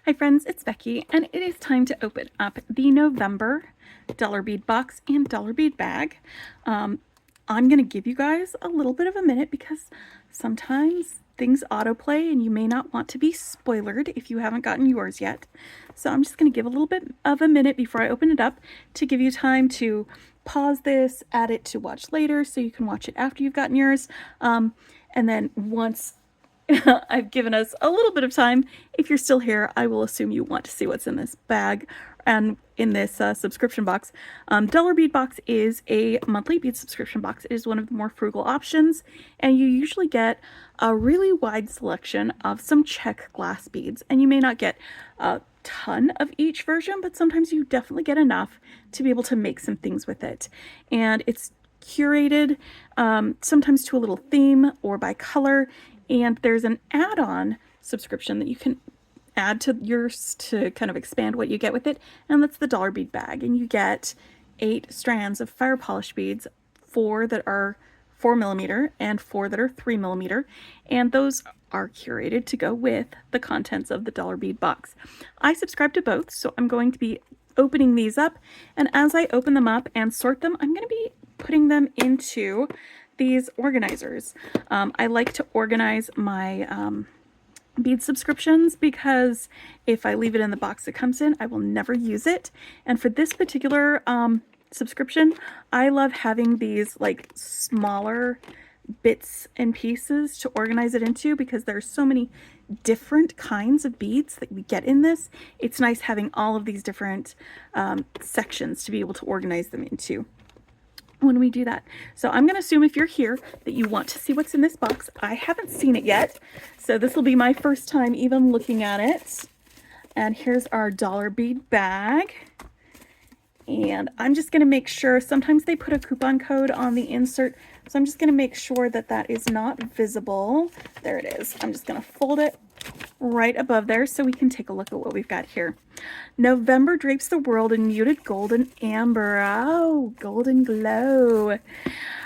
Hi friends, it's Becky, and it is time to open up the November dollar bead box and dollar bead bag. I'm going to give you guys a little bit of a minute because sometimes things autoplay and you may not want to be spoilered if you haven't gotten yours yet. So I'm just going to give a little bit of a minute before I open it up to give you time to pause this, add it to watch later so you can watch it after you've gotten yours. And then once I've given us a little bit of time. If you're still here, I will assume you want to see what's in this bag and in this subscription box. Dollar Bead Box is a monthly bead subscription box. It is one of the more frugal options, and you usually get a really wide selection of some check glass beads. And you may not get a ton of each version, but sometimes you definitely get enough to be able to make some things with it. And it's curated sometimes to a little theme or by color. And there's an add-on subscription that you can add to yours to kind of expand what you get with it, and that's the dollar bead bag. And you get 8 strands of fire polish beads, 4 that are 4mm and 4 that are 3mm, and those are curated to go with the contents of the dollar bead box. I subscribe to both, so I'm going to be opening these up, and as I open them up and sort them, I'm going to be putting them into these organizers. I like to organize my bead subscriptions because if I leave it in the box it comes in, I will never use it. And for this particular subscription, I love having these like smaller bits and pieces to organize it into because there's so many different kinds of beads that we get in this. It's nice having all of these different sections to be able to organize them into when we do that. So I'm going to assume if you're here that you want to see what's in this box. I haven't seen it yet, so this will be my first time even looking at it. And here's our dollar bead bag. And I'm just going to make sure, sometimes they put a coupon code on the insert, so I'm just going to make sure that that is not visible. There it is. I'm just going to fold it right above there so we can take a look at what we've got here. November drapes the world in muted gold and amber. Oh, golden glow.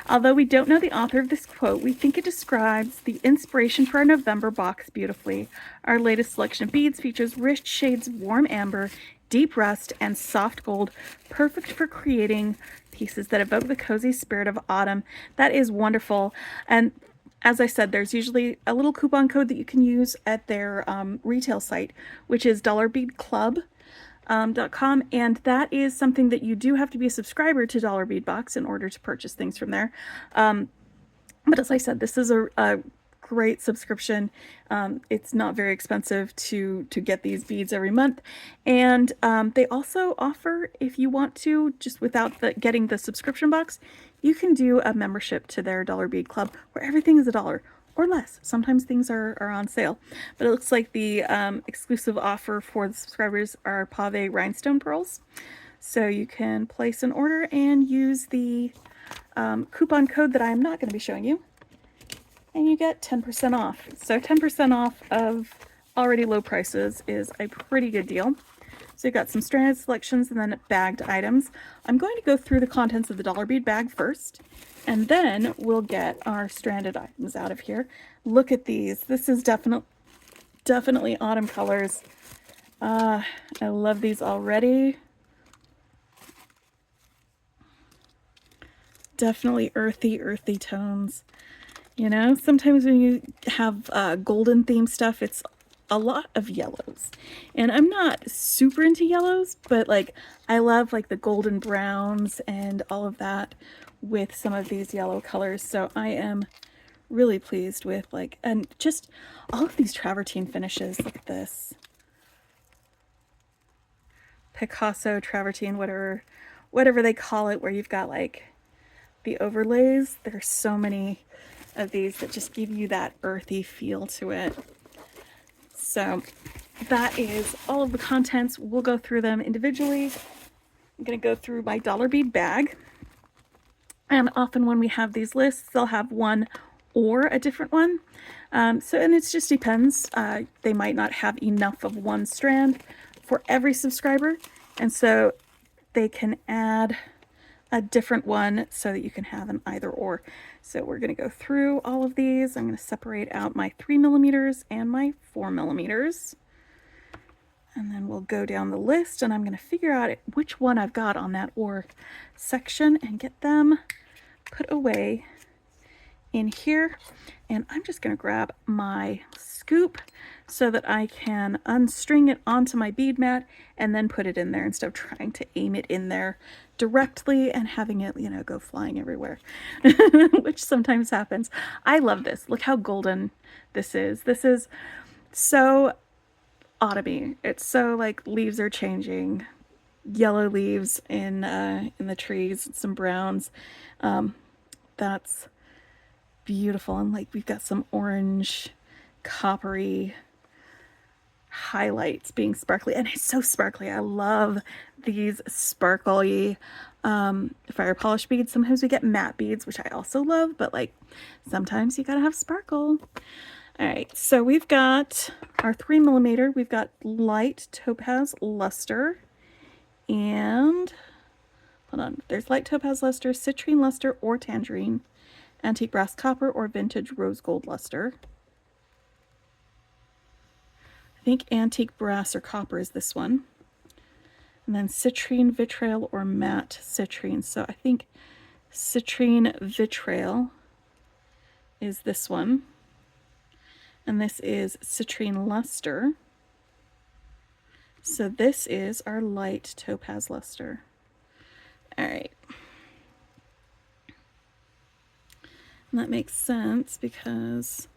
Although we don't know the author of this quote, we think it describes the inspiration for our November box beautifully. Our latest selection of beads features rich shades of warm amber, deep rust, and soft gold, perfect for creating pieces that evoke the cozy spirit of autumn. That is wonderful. And as I said, there's usually a little coupon code that you can use at their retail site, which is dollarbeadclub.com, and that is something that you do have to be a subscriber to Dollar Bead Box in order to purchase things from there. But as I said, this is a great subscription. It's not very expensive to get these beads every month, and they also offer, if you want to, just without getting the subscription box, you can do a membership to their Dollar Bead Club where everything is $1 or less. Sometimes things are on sale, but it looks like the exclusive offer for the subscribers are pave rhinestone pearls. So you can place an order and use the coupon code that I am not going to be showing you, and you get 10% off. So 10% off of already low prices is a pretty good deal. So you've got some stranded selections and then bagged items. I'm going to go through the contents of the dollar bead bag first, and then we'll get our stranded items out of here. Look at these. This is definitely autumn colors. I love these already. Definitely earthy tones. You know, sometimes when you have golden theme stuff, it's a lot of yellows, and I'm not super into yellows, but like I love like the golden browns and all of that with some of these yellow colors. So I am really pleased with like, and just all of these travertine finishes. Look at this Picasso travertine, whatever they call it, where you've got like the overlays. There's so many of these that just give you that earthy feel to it. So that is all of the contents. We'll go through them individually. I'm going to go through my dollar bead bag. And often when we have these lists, they'll have one or a different one. And it just depends. They might not have enough of one strand for every subscriber. And so they can add a different one so that you can have them either or. So we're going to go through all of these. I'm going to separate out my 3mm and my 4mm. And then we'll go down the list, and I'm going to figure out which one I've got on that ore section and get them put away in here. And I'm just going to grab my scoop so that I can unstring it onto my bead mat and then put it in there instead of trying to aim it in there directly and having it, you know, go flying everywhere, which sometimes happens. I love this. Look how golden this is. This is so autumny. It's so like leaves are changing, yellow leaves in the trees, some browns. That's beautiful. And like we've got some orange, coppery highlights being sparkly, and it's so sparkly. I love these sparkly fire polish beads. Sometimes we get matte beads, which I also love, but like sometimes you gotta have sparkle. All right, so we've got our 3mm. We've got light topaz luster, and hold on, there's light topaz luster, citrine luster, or tangerine, antique brass copper, or vintage rose gold luster. I think antique brass or copper is this one. And then citrine vitriol or matte citrine. So I think citrine vitriol is this one. And this is citrine luster. So this is our light topaz luster. All right. And that makes sense because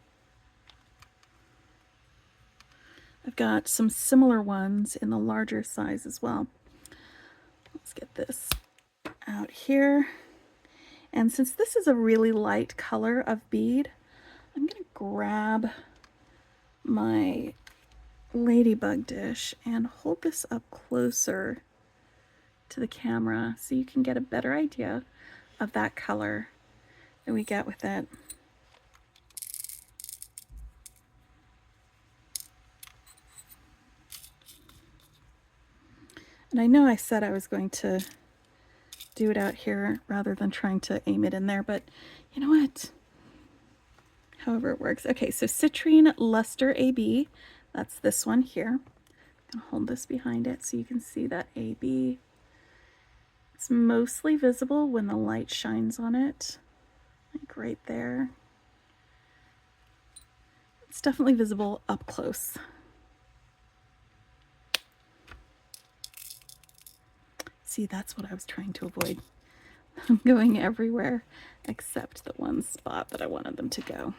I've got some similar ones in the larger size as well. Let's get this out here. And since this is a really light color of bead, I'm going to grab my ladybug dish and hold this up closer to the camera so you can get a better idea of that color that we get with it. And I know I said I was going to do it out here rather than trying to aim it in there, but you know what? However it works. Okay, so citrine luster AB, that's this one here. I'm gonna hold this behind it so you can see that AB. It's mostly visible when the light shines on it, like right there. It's definitely visible up close. See, that's what I was trying to avoid. I'm going everywhere except the one spot that I wanted them to go.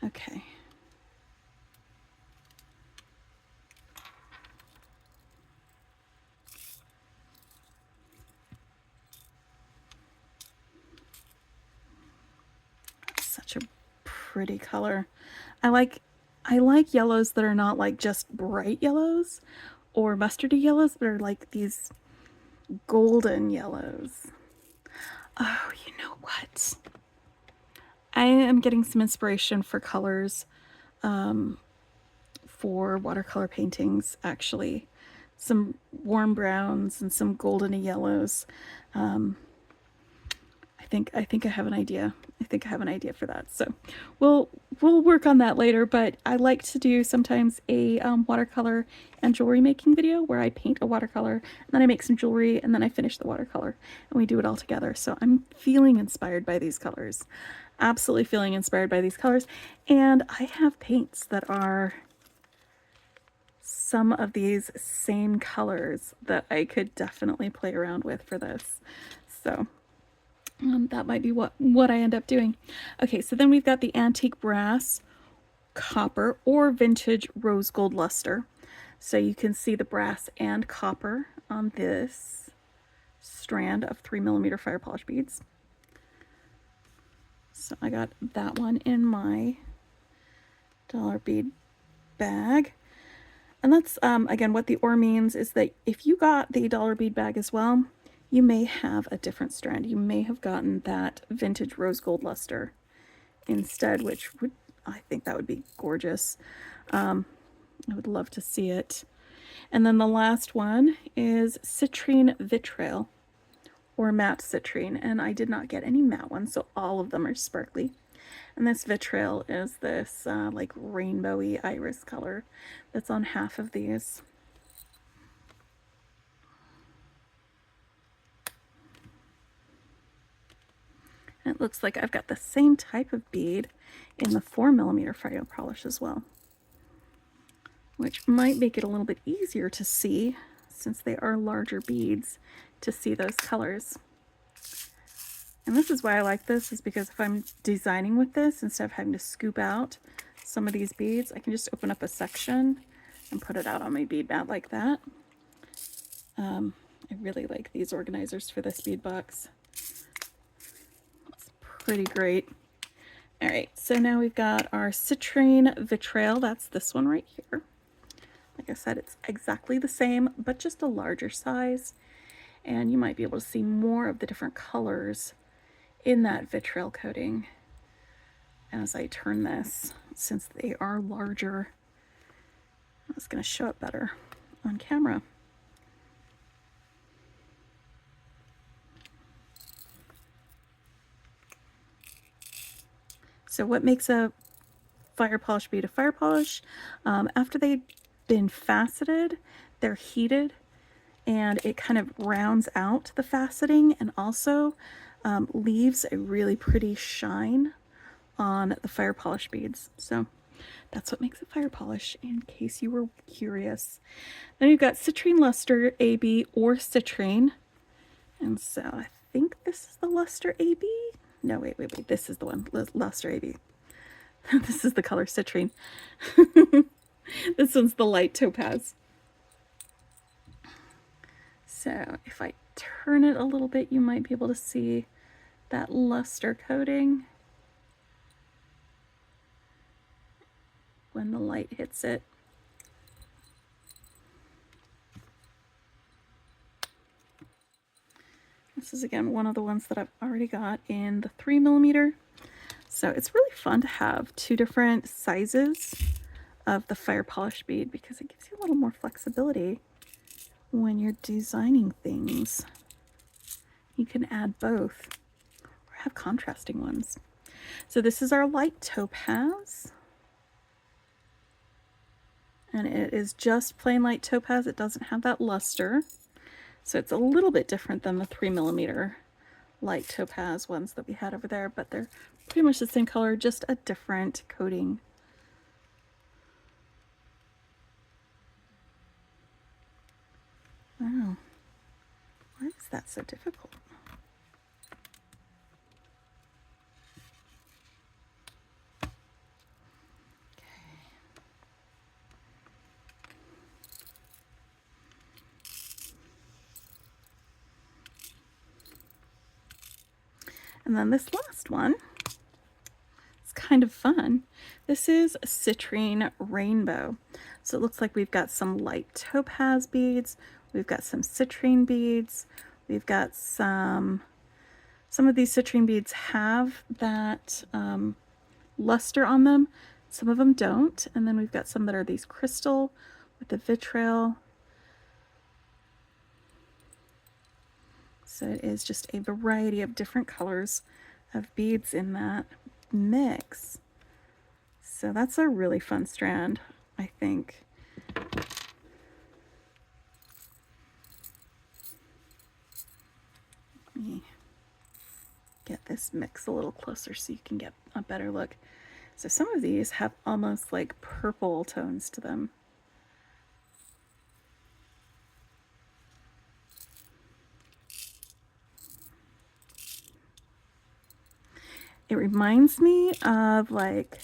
Okay. Such a pretty color. I like yellows that are not like just bright yellows or mustardy yellows, but are like these golden yellows. Oh, you know what? I am getting some inspiration for colors for watercolor paintings, actually. Some warm browns and some goldeny yellows. I think I have an idea. I think I have an idea for that. So we'll work on that later, but I like to do sometimes a watercolor and jewelry making video where I paint a watercolor and then I make some jewelry and then I finish the watercolor and we do it all together. So I'm feeling inspired by these colors. Absolutely feeling inspired by these colors. And I have paints that are some of these same colors that I could definitely play around with for this. So that might be what I end up doing. Okay, so then we've got the antique brass, copper, or vintage rose gold luster. So you can see the brass and copper on this strand of 3mm fire polish beads. So I got that one in my dollar bead bag. And that's, again, what the ore means is that if you got the dollar bead bag as well, you may have a different strand. You may have gotten that vintage rose gold luster instead, which would, I think that would be gorgeous. I would love to see it. And then the last one is citrine vitriol or matte citrine. And I did not get any matte ones, so all of them are sparkly. And this vitriol is this like rainbowy iris color that's on half of these. it looks like I've got the same type of bead in the 4mm fire polish as well, which might make it a little bit easier to see, since they are larger beads, to see those colors. And this is why I like this, is because if I'm designing with this, instead of having to scoop out some of these beads, I can just open up a section and put it out on my bead mat like that. I really like these organizers for this bead box. It's pretty great. All right, so now we've got our citrine vitrail. That's this one right here. Like I said, it's exactly the same, but just a larger size. And you might be able to see more of the different colors in that vitriol coating as I turn this, since they are larger. It's going to show up better on camera. So what makes a fire polish bead a fire polish? After they've been faceted, they're heated, and it kind of rounds out the faceting and also leaves a really pretty shine on the fire polish beads. So that's what makes a fire polish, in case you were curious. Then you've got citrine luster AB or citrine. And so I think this is the luster AB. No, wait. This is the one, luster AB. This is the color citrine. This one's the light topaz. So if I turn it a little bit, you might be able to see that luster coating when the light hits it. This is, again, one of the ones that I've already got in the 3mm. So it's really fun to have two different sizes of the fire polish bead, because it gives you a little more flexibility when you're designing things. You can add both or have contrasting ones. So this is our light topaz. And it is just plain light topaz. It doesn't have that luster. So it's a little bit different than the 3mm light topaz ones that we had over there, but they're pretty much the same color, just a different coating. Wow, why is that so difficult? And then this last one, it's kind of fun. This is citrine rainbow. So it looks like we've got some light topaz beads, we've got some citrine beads, we've got some of these citrine beads have that luster on them, some of them don't, and then we've got some that are these crystal with the vitriol. So it is just a variety of different colors of beads in that mix. So that's a really fun strand, I think. Let me get this mix a little closer so you can get a better look. So some of these have almost like purple tones to them. It reminds me of like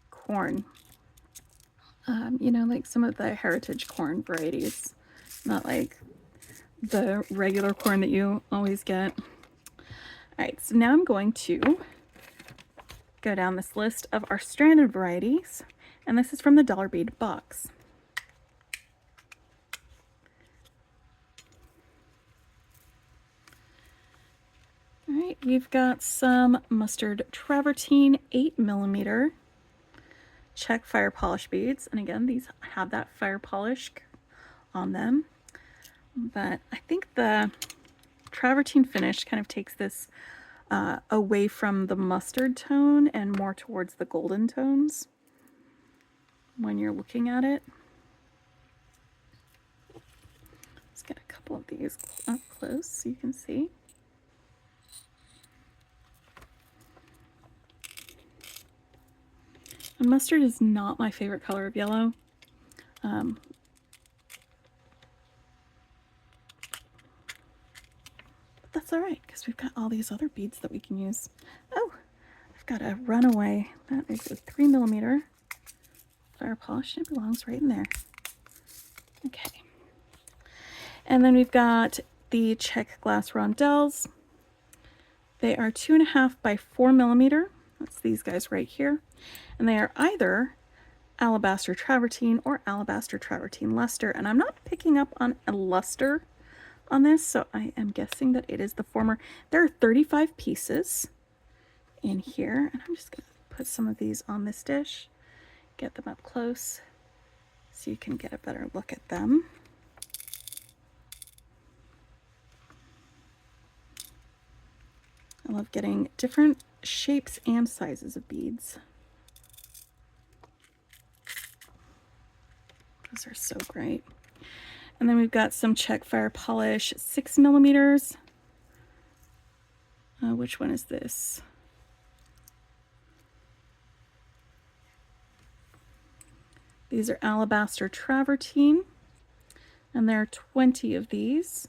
corn, you know, like some of the heritage corn varieties, not like the regular corn that you always get. All right, so now I'm going to go down this list of our stranded varieties, and this is from the Dollar Bead box. All right, we've got some mustard travertine 8mm check fire polish beads, and again, these have that fire polish on them, but I think the travertine finish kind of takes this away from the mustard tone and more towards the golden tones when you're looking at it. Let's get a couple of these up close so you can see. And mustard is not my favorite color of yellow. But that's all right, because we've got all these other beads that we can use. Oh, I've got a runaway. That is a 3mm fire polish, and it belongs right in there. Okay. And then we've got the check glass rondelles. They are 2.5 by 4mm. That's these guys right here. And they are either alabaster travertine or alabaster travertine luster. And I'm not picking up on a luster on this, so I am guessing that it is the former. There are 35 pieces in here, and I'm just going to put some of these on this dish, get them up close so you can get a better look at them. I love getting different shapes and sizes of beads. Those are so great. And then we've got some check fire polish 6mm. Which one is this? These are alabaster travertine, and there are 20 of these.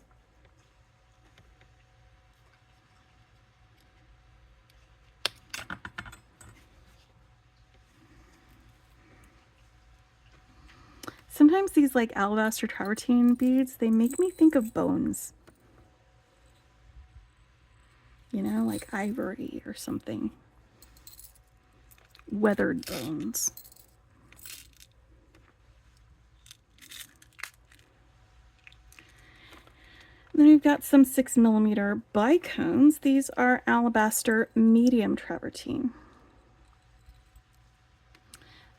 Sometimes these like alabaster travertine beads, they make me think of bones. You know, like ivory or something. Weathered bones. Then we've got some 6mm bicones. These are alabaster medium travertine.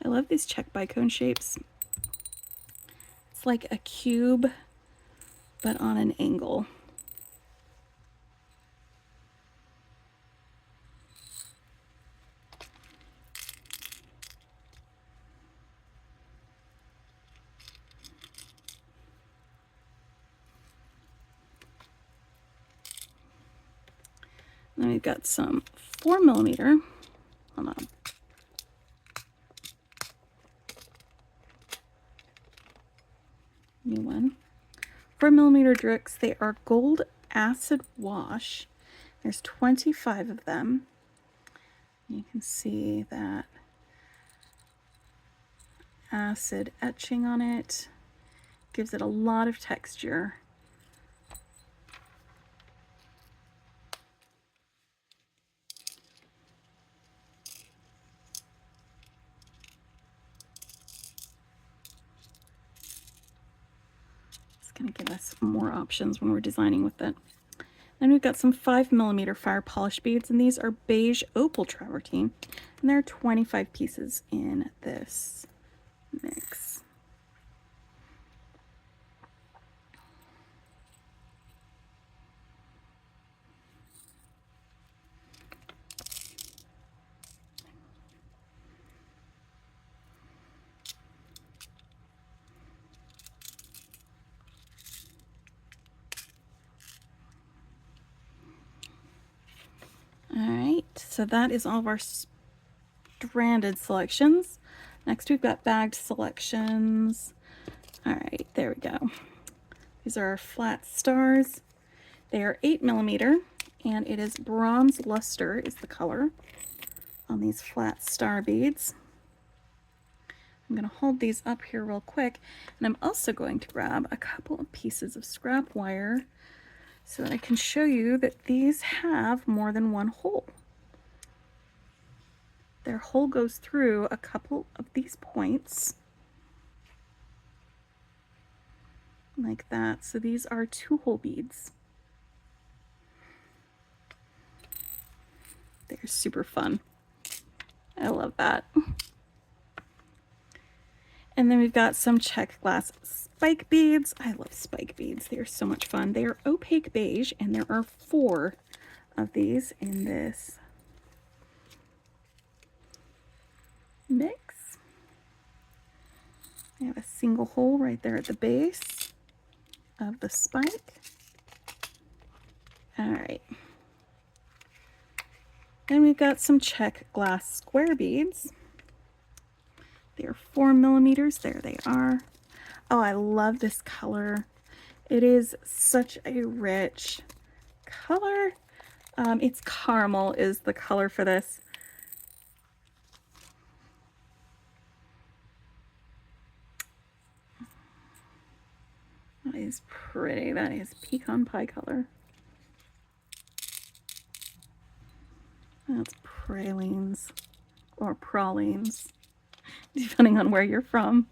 I love these check bicone shapes. It's like a cube, but on an angle. Then we've got some 4mm. Hold on. New one. 4mm Drix. They are gold acid wash. There's 25 of them. You can see that acid etching on it. Gives it a lot of texture. It's going to give us more options when we're designing with it. Then we've got some 5mm fire polish beads, and these are beige opal travertine, and there are 25 pieces in this mix. All right, so that is all of our stranded selections. Next, we've got bagged selections. All right, there we go. These are our flat stars. They are 8mm, and it is bronze luster is the color on these flat star beads. I'm going to hold these up here real quick, and I'm also going to grab a couple of pieces of scrap wire so that I can show you that these have more than one hole. Their hole goes through a couple of these points, like that. So these are 2-hole beads. They're super fun. I love that. And then we've got some check glass spike beads. I love spike beads. They are so much fun. They are opaque beige, and there are 4 of these in this mix. I have a single hole right there at the base of the spike. All right. Then we've got some check glass square beads. They are 4 millimeters. There they are. Oh, I love this color. It is such a rich color. It's caramel is the color for this. That is pretty. That is pecan pie color. That's pralines or pralines, depending on where you're from.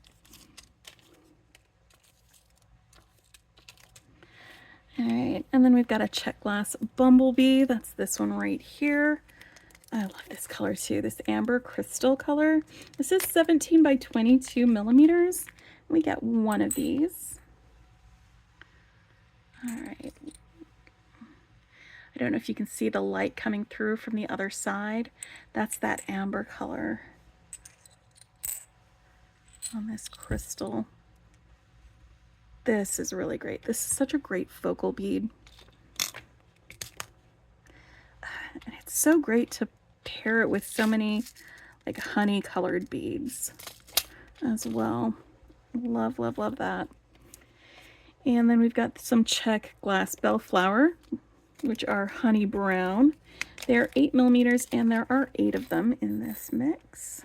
All right, and then we've got a check glass bumblebee. That's this one right here. I love this color too, this amber crystal color. This is 17 by 22 millimeters. We get one of these. All right. I don't know if you can see the light coming through from the other side. That's that amber color on this crystal. This is really great. This is such a great focal bead. And it's so great to pair it with so many like honey colored beads as well. Love, love, love that. And then we've got some check glass bellflower, which are honey brown. They're 8 millimeters and there are 8 of them in this mix.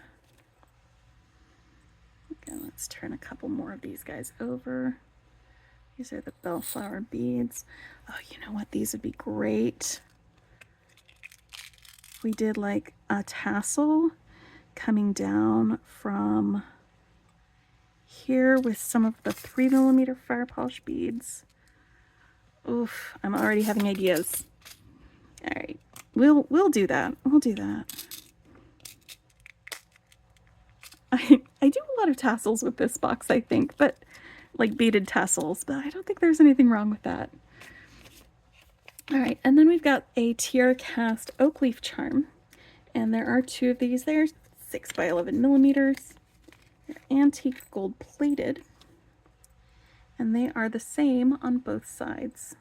Okay, let's turn a couple more of these guys over. These are the bellflower beads. Oh, you know what? These would be great. We did like a tassel coming down from here with some of the 3 millimeter fire polish beads. Oof, I'm already having ideas. All right, we'll do that. We'll do that. I do a lot of tassels with this box, I think, but like beaded tassels, but I don't think there's anything wrong with that. All right, and then we've got a tiara cast oak leaf charm, and there are 2 of these. They're 6 by 11 millimeters. They're antique gold plated, and they are the same on both sides.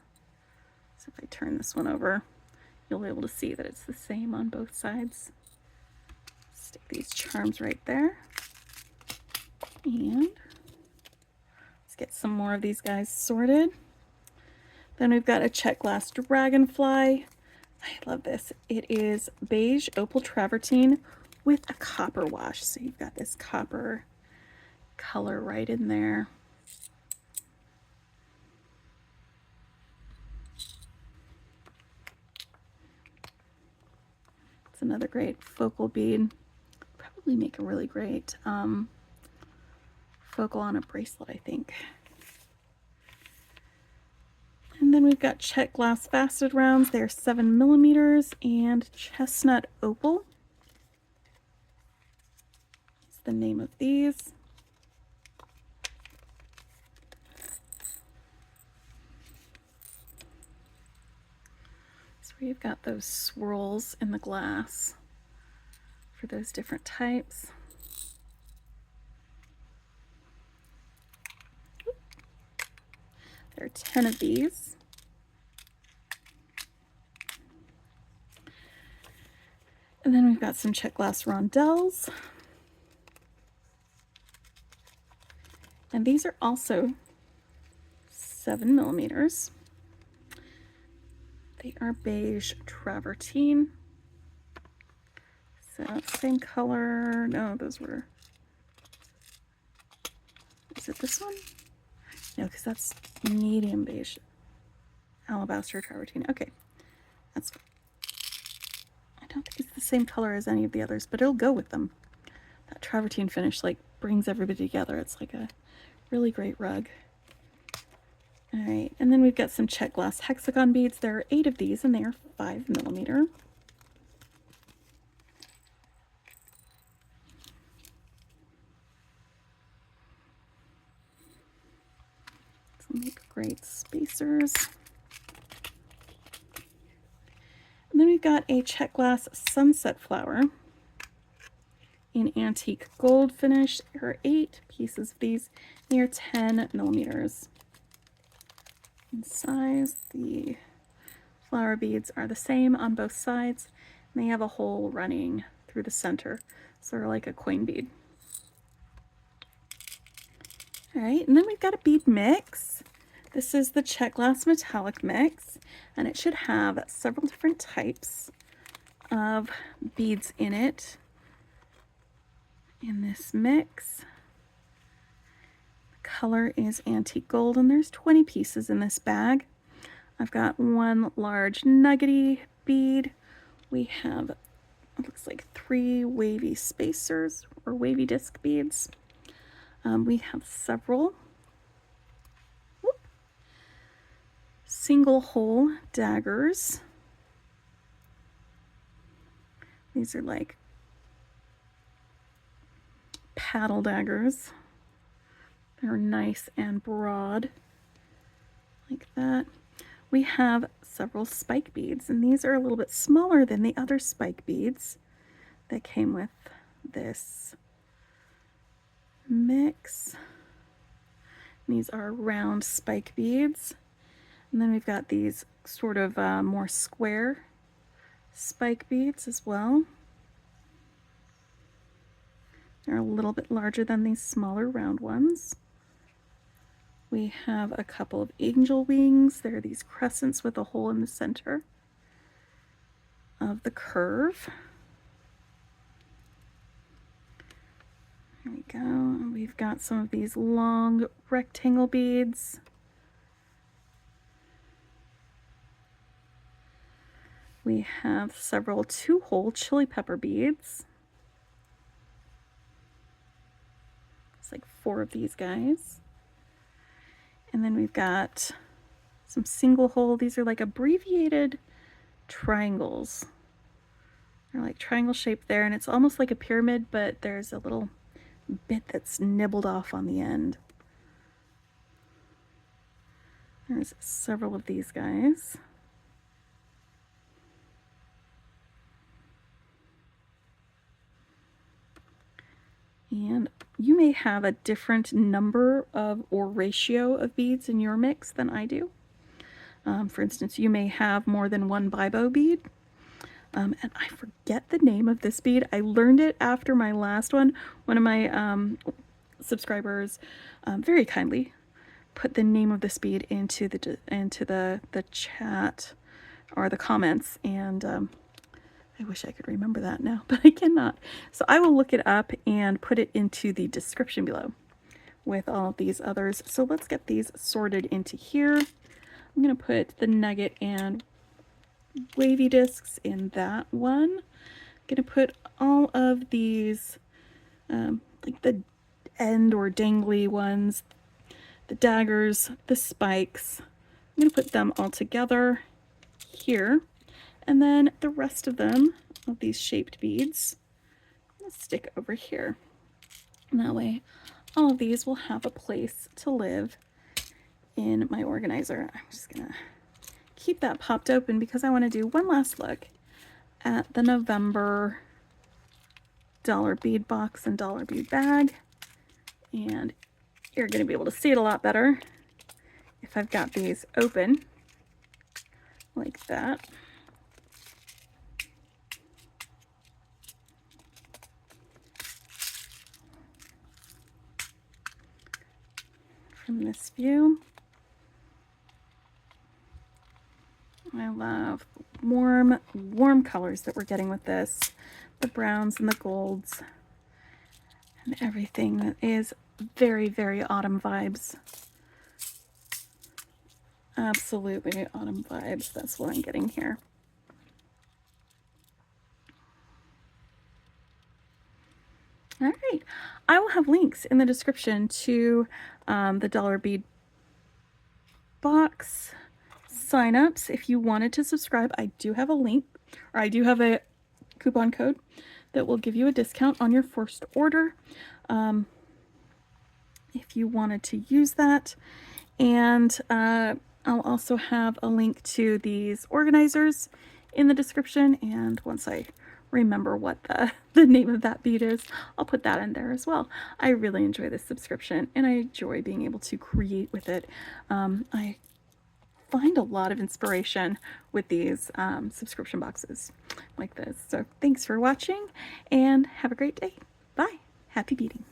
So if I turn this one over, you'll be able to see that it's the same on both sides. Stick these charms right there. And let's get some more of these guys sorted. Then we've got a check glass dragonfly. I love this. It is beige opal travertine with a copper wash. So you've got this copper color right in there. It's another great focal bead. Probably make a really great focal on a bracelet, I think. And then we've got check glass faceted rounds. They're 7 millimeters and chestnut opal. That's the name of these. So we've got those swirls in the glass for those different types. There are 10 of these. And then we've got some check glass rondelles. And these are also 7 millimeters. They are beige travertine. So same color. No, those were. Is it this one? No, because that's medium beige. Alabaster travertine. Okay, that's. I don't think it's the same color as any of the others, but it'll go with them. That travertine finish like brings everybody together. It's like a really great rug. All right, and then we've got some check glass hexagon beads. There are 8 of these, and they are 5 millimeter. Some make great spacers. And then we've got a check glass sunset flower in antique gold finish. There are 8 pieces of these. They are 10 millimeters in size. The flower beads are the same on both sides, and they have a hole running through the center, sort of like a coin bead. All right, and then we've got a bead mix. This is the Check Glass Metallic Mix, and it should have several different types of beads in it in this mix. The color is antique gold, and there's 20 pieces in this bag. I've got one large nuggety bead. We have, it looks like 3 wavy spacers or wavy disc beads. We have several single hole daggers. These are like paddle daggers. They're nice and broad like that. We have several spike beads, and these are a little bit smaller than the other spike beads that came with this mix. These are round spike beads. And then we've got these sort of more square spike beads as well. They're a little bit larger than these smaller round ones. We have a couple of angel wings. There are these crescents with a hole in the center of the curve. There we go. And we've got some of these long rectangle beads. We have several 2-hole chili pepper beads. It's like 4 of these guys. And then we've got some single hole. These are like abbreviated triangles. They're like triangle shaped there, and it's almost like a pyramid, but there's a little bit that's nibbled off on the end. There's several of these guys. And you may have a different number of or ratio of beads in your mix than I do. For instance, you may have more than one bibo bead. And I forget the name of this bead. I learned it after my last one. One of my subscribers very kindly put the name of this bead into the chat or the comments, and I wish I could remember that now, but I cannot. So I will look it up and put it into the description below with all of these others. So let's get these sorted into here. I'm going to put the nugget and wavy discs in that one. I'm going to put all of these, like the end or dangly ones, the daggers, the spikes. I'm going to put them all together here. And then the rest of them, of these shaped beads, I'll stick over here. And that way, all of these will have a place to live in my organizer. I'm just gonna keep that popped open because I want to do one last look at the November dollar bead box and dollar bead bag. And you're going to be able to see it a lot better if I've got these open like that. From this view. I love warm colors that we're getting with this. The browns and the golds and everything that is very, very autumn vibes. Absolutely autumn vibes. That's what I'm getting here. All right. I will have links in the description to the dollar bead box signups. If you wanted to subscribe, I do have a link, or I do have a coupon code that will give you a discount on your first order. If you wanted to use that. And I'll also have a link to these organizers in the description, and once I remember what the name of that bead is, I'll put that in there as well. I really enjoy this subscription, and I enjoy being able to create with it. I find a lot of inspiration with these subscription boxes like this. So thanks for watching, and have a great day. Bye. Happy beading.